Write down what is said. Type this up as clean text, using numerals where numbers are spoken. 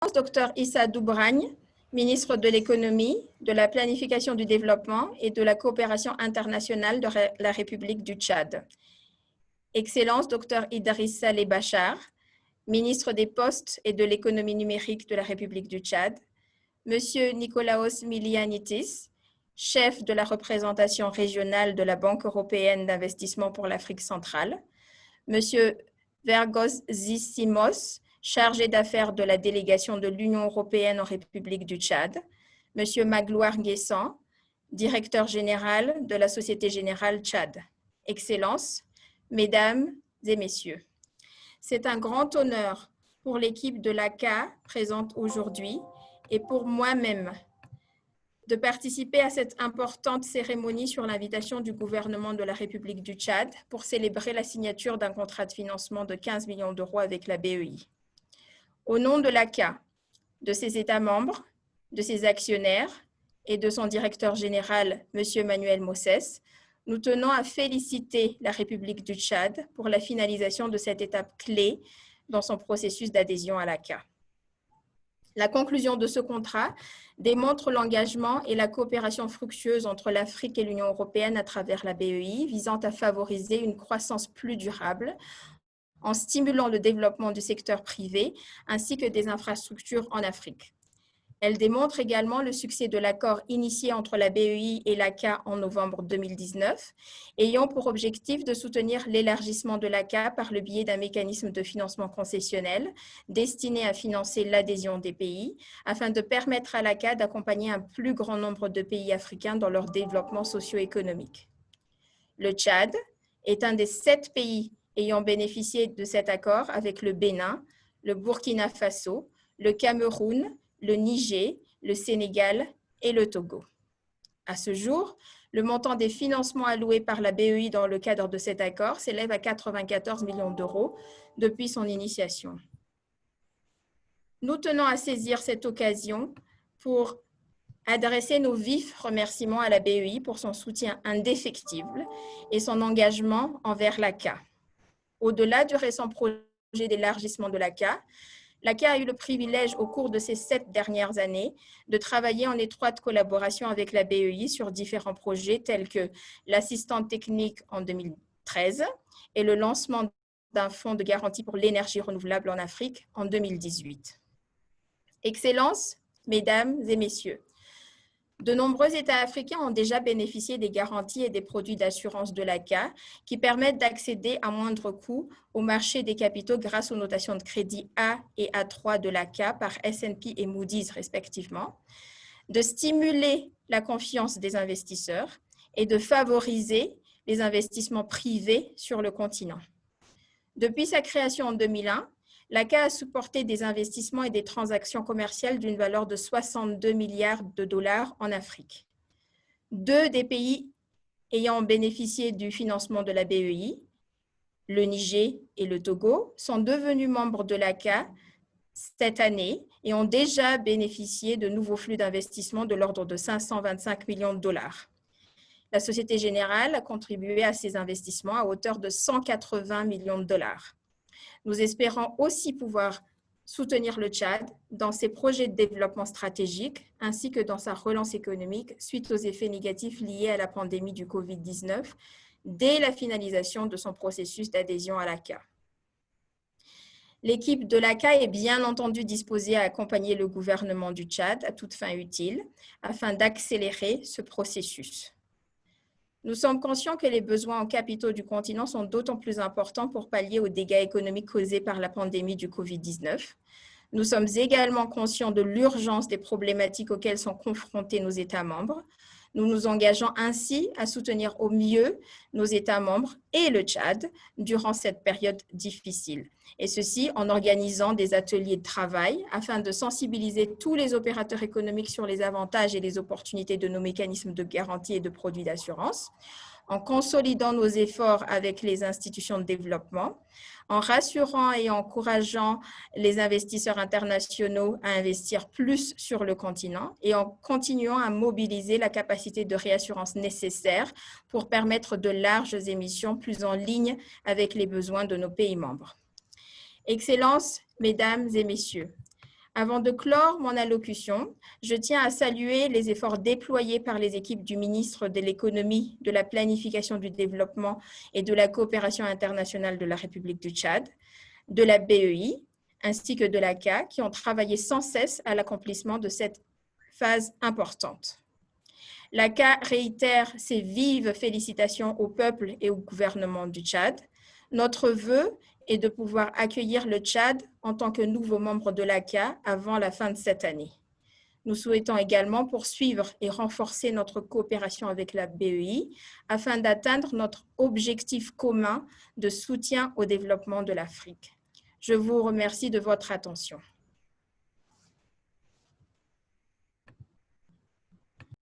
Dr Issa Doubragne, ministre de l'Économie, de la Planification du Développement et de la Coopération internationale de la République du Tchad. Excellence Dr Idriss Saleh Bachar, ministre des Postes et de l'Économie numérique de la République du Tchad. Monsieur Nikolaos Milianitis, chef de la représentation régionale de la Banque européenne d'investissement pour l'Afrique centrale. Monsieur Vergos Zissimos, chargé d'affaires de la délégation de l'Union européenne en République du Tchad, Monsieur Magloire Nguessan, directeur général de la Société Générale Tchad. Excellences, Mesdames et Messieurs, c'est un grand honneur pour l'équipe de l'ACA présente aujourd'hui et pour moi-même de participer à cette importante cérémonie sur l'invitation du gouvernement de la République du Tchad pour célébrer la signature d'un contrat de financement de 15 millions d'euros avec la BEI. Au nom de l'ACA, de ses États membres, de ses actionnaires et de son directeur général, M. Manuel Mosses, nous tenons à féliciter la République du Tchad pour la finalisation de cette étape clé dans son processus d'adhésion à l'ACA. La conclusion de ce contrat démontre l'engagement et la coopération fructueuse entre l'Afrique et l'Union européenne à travers la BEI, visant à favoriser une croissance plus durable en stimulant le développement du secteur privé ainsi que des infrastructures en Afrique. Elle démontre également le succès de l'accord initié entre la BEI et l'ACA en novembre 2019, ayant pour objectif de soutenir l'élargissement de l'ACA par le biais d'un mécanisme de financement concessionnel destiné à financer l'adhésion des pays, afin de permettre à l'ACA d'accompagner un plus grand nombre de pays africains dans leur développement socio-économique. Le Tchad est un des 7 pays ayant bénéficié de cet accord avec le Bénin, le Burkina Faso, le Cameroun, le Niger, le Sénégal et le Togo. À ce jour, le montant des financements alloués par la BEI dans le cadre de cet accord s'élève à 94 millions d'euros depuis son initiation. Nous tenons à saisir cette occasion pour adresser nos vifs remerciements à la BEI pour son soutien indéfectible et son engagement envers l'ACA. Au-delà du récent projet d'élargissement de l'ACA, l'ACA a eu le privilège au cours de ces 7 dernières années de travailler en étroite collaboration avec la BEI sur différents projets tels que l'assistante technique en 2013 et le lancement d'un fonds de garantie pour l'énergie renouvelable en Afrique en 2018. Excellences, Mesdames et Messieurs, de nombreux États africains ont déjà bénéficié des garanties et des produits d'assurance de l'ACA qui permettent d'accéder à moindre coût au marché des capitaux grâce aux notations de crédit A et A3 de l'ACA par S&P et Moody's respectivement, de stimuler la confiance des investisseurs et de favoriser les investissements privés sur le continent. Depuis sa création en 2001, l'ACA a supporté des investissements et des transactions commerciales d'une valeur de 62 milliards de dollars en Afrique. 2 des pays ayant bénéficié du financement de la BEI, le Niger et le Togo, sont devenus membres de l'ACA cette année et ont déjà bénéficié de nouveaux flux d'investissement de l'ordre de 525 millions de dollars. La Société Générale a contribué à ces investissements à hauteur de 180 millions de dollars. Nous espérons aussi pouvoir soutenir le Tchad dans ses projets de développement stratégique ainsi que dans sa relance économique suite aux effets négatifs liés à la pandémie du Covid-19 dès la finalisation de son processus d'adhésion à l'ACA. L'équipe de l'ACA est bien entendu disposée à accompagner le gouvernement du Tchad à toute fin utile afin d'accélérer ce processus. Nous sommes conscients que les besoins en capitaux du continent sont d'autant plus importants pour pallier aux dégâts économiques causés par la pandémie du Covid-19. Nous sommes également conscients de l'urgence des problématiques auxquelles sont confrontés nos États membres. Nous nous engageons ainsi à soutenir au mieux nos États membres et le Tchad durant cette période difficile. Et ceci en organisant des ateliers de travail afin de sensibiliser tous les opérateurs économiques sur les avantages et les opportunités de nos mécanismes de garantie et de produits d'assurance, en consolidant nos efforts avec les institutions de développement, en rassurant et encourageant les investisseurs internationaux à investir plus sur le continent et en continuant à mobiliser la capacité de réassurance nécessaire pour permettre de larges émissions plus en ligne avec les besoins de nos pays membres. Excellences, Mesdames et Messieurs, Avant de clore mon allocution, je tiens à saluer les efforts déployés par les équipes du ministre de l'Économie, de la Planification du Développement et de la Coopération internationale de la République du Tchad, de la BEI, ainsi que de l'ACA, qui ont travaillé sans cesse à l'accomplissement de cette phase importante. L'ACA réitère ses vives félicitations au peuple et au gouvernement du Tchad. Notre vœu est de pouvoir accueillir le Tchad en tant que nouveau membre de l'ACA avant la fin de cette année. Nous souhaitons également poursuivre et renforcer notre coopération avec la BEI afin d'atteindre notre objectif commun de soutien au développement de l'Afrique. Je vous remercie de votre attention.